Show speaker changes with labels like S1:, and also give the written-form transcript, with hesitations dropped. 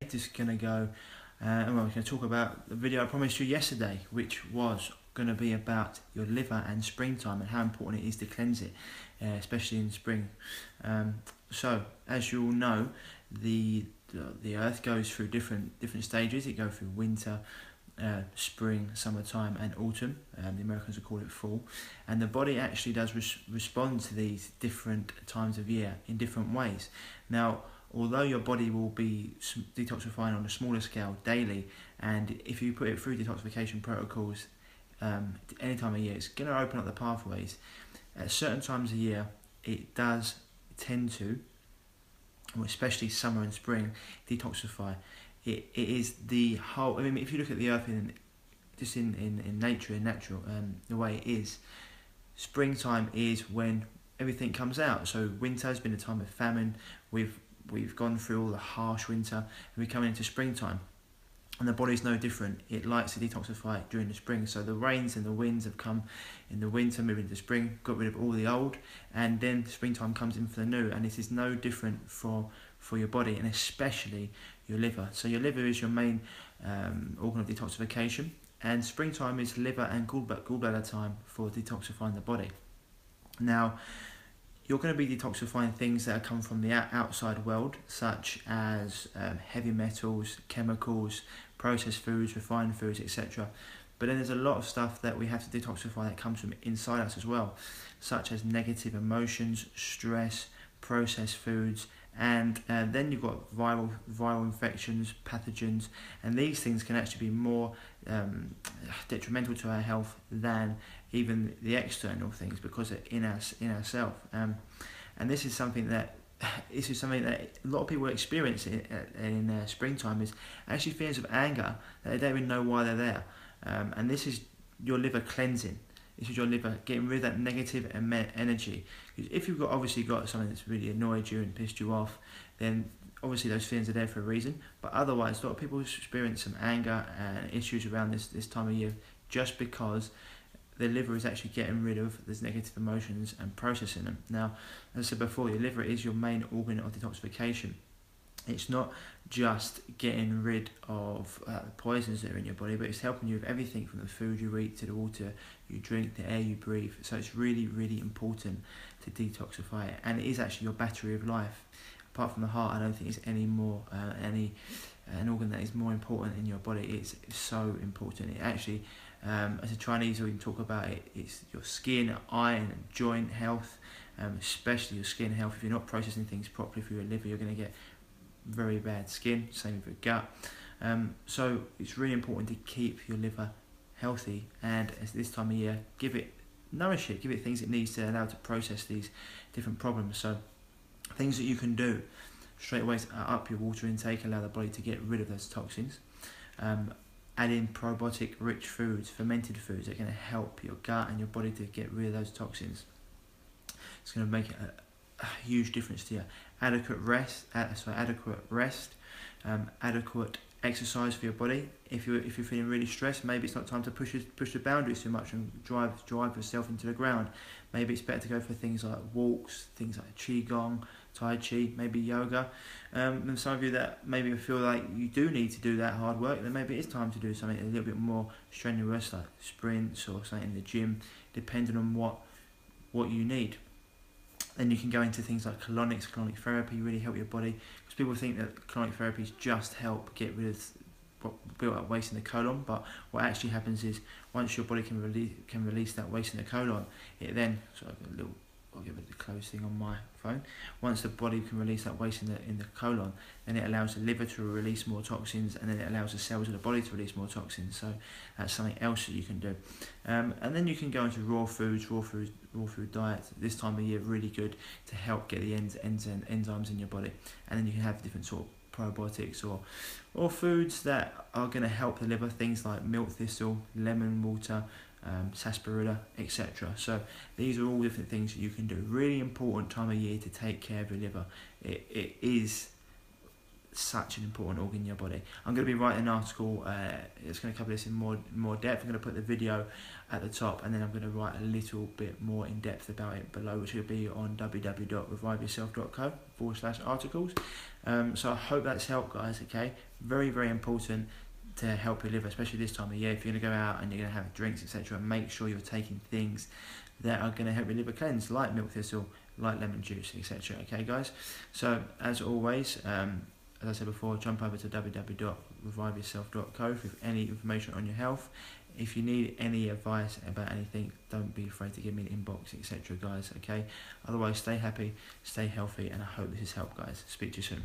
S1: Just gonna go and we're going to talk about the video I promised you yesterday, which was going to be about your liver and springtime and how important it is to cleanse it, especially in spring. So, as you all know, the earth goes through different stages. It goes through winter, spring, summertime, and autumn. The Americans would call it fall, and the body actually does respond to these different times of year in different ways. Now, although your body will be detoxifying on a smaller scale daily, and if you put it through detoxification protocols any time of year, it's going to open up the pathways. At certain times of year, it does tend to, especially summer and spring, detoxify. It is the whole. I mean, if you look at the earth in nature, in natural, the way it is, springtime is when everything comes out. So winter has been a time of famine. We've gone through all the harsh winter, and we're coming into springtime, and the body's no different. It likes to detoxify during the spring. So the rains and the winds have come in the winter, moving into spring, got rid of all the old, and then springtime comes in for the new. And this is no different for your body, and especially your liver. So your liver is your main organ of detoxification, and springtime is liver and gallbladder time for detoxifying the body. Now, you're going to be detoxifying things that come from the outside world, such as heavy metals, chemicals, processed foods, refined foods, etc. But then there's a lot of stuff that we have to detoxify that comes from inside us as well, such as negative emotions, stress, processed foods, and then you've got viral infections, pathogens, and these things can actually be more detrimental to our health than even the external things, because they're in ourselves. And this is something that a lot of people experience in springtime, is actually feelings of anger that they don't even know why they're there. And this is your liver cleansing. This is your liver getting rid of that negative energy. Because if you've obviously got something that's really annoyed you and pissed you off, then obviously those feelings are there for a reason. But otherwise, a lot of people experience some anger and issues around this time of year, just because the liver is actually getting rid of those negative emotions and processing them. Now, as I said before, your liver is your main organ of detoxification. It's not just getting rid of poisons that are in your body, but it's helping you with everything from the food you eat to the water you drink, the air you breathe. So it's really, really important to detoxify it, and it is actually your battery of life. Apart from the heart, I don't think there's any more an organ that is more important in your body. It's so important. It actually, as a Chinese, we can talk about it. It's your skin, eye, and joint health, especially your skin health. If you're not processing things properly for your liver, you're going to get very bad skin, same with your gut. So it's really important to keep your liver healthy, and at this time of year, nourish it, give it things it needs to allow it to process these different problems. So things that you can do straight away is up your water intake, allow the body to get rid of those toxins. Add in probiotic rich foods, fermented foods that are going to help your gut and your body to get rid of those toxins. It's going to make a huge difference to you. Adequate rest, adequate exercise for your body. If you're feeling really stressed, maybe it's not time to push the boundaries too much and drive yourself into the ground. Maybe it's better to go for things like walks, things like qigong, tai chi, maybe yoga. And some of you that maybe feel like you do need to do that hard work, then maybe it's time to do something a little bit more strenuous, like sprints or something in the gym, depending on what you need. Then you can go into things like colonic therapy, really help your body, because people think that colonic therapies just help get rid of built up waste in the colon, but what actually happens is once your body can release that waste in the colon, it then, I'll give it the close thing on my phone. Once the body can release that waste in the colon, then it allows the liver to release more toxins, and then it allows the cells of the body to release more toxins. So that's something else that you can do. And then you can go into raw food diets. This time of year, really good to help get the enzymes in your body. And then you can have different sort of probiotics or foods that are going to help the liver, things like milk thistle, lemon water, sarsaparilla, etc. So these are all different things that you can do. Really important time of year to take care of your liver. It is such an important organ in your body. I'm going to be writing an article, it's going to cover this in more depth. I'm going to put the video at the top, and then I'm going to write a little bit more in depth about it below, which will be on www.reviveyourself.co/articles. So I hope that's helped, guys. Okay, very, very important to help your liver, especially this time of year. If you're going to go out and you're going to have drinks, etc., make sure you're taking things that are going to help your liver cleanse, like milk thistle, like lemon juice, etc. Okay, guys. So as always, as I said before, jump over to www.reviveyourself.co for any information on your health. If you need any advice about anything, don't be afraid to give me an inbox, etc., guys. Okay. Otherwise, stay happy, stay healthy, and I hope this has helped, guys. Speak to you soon.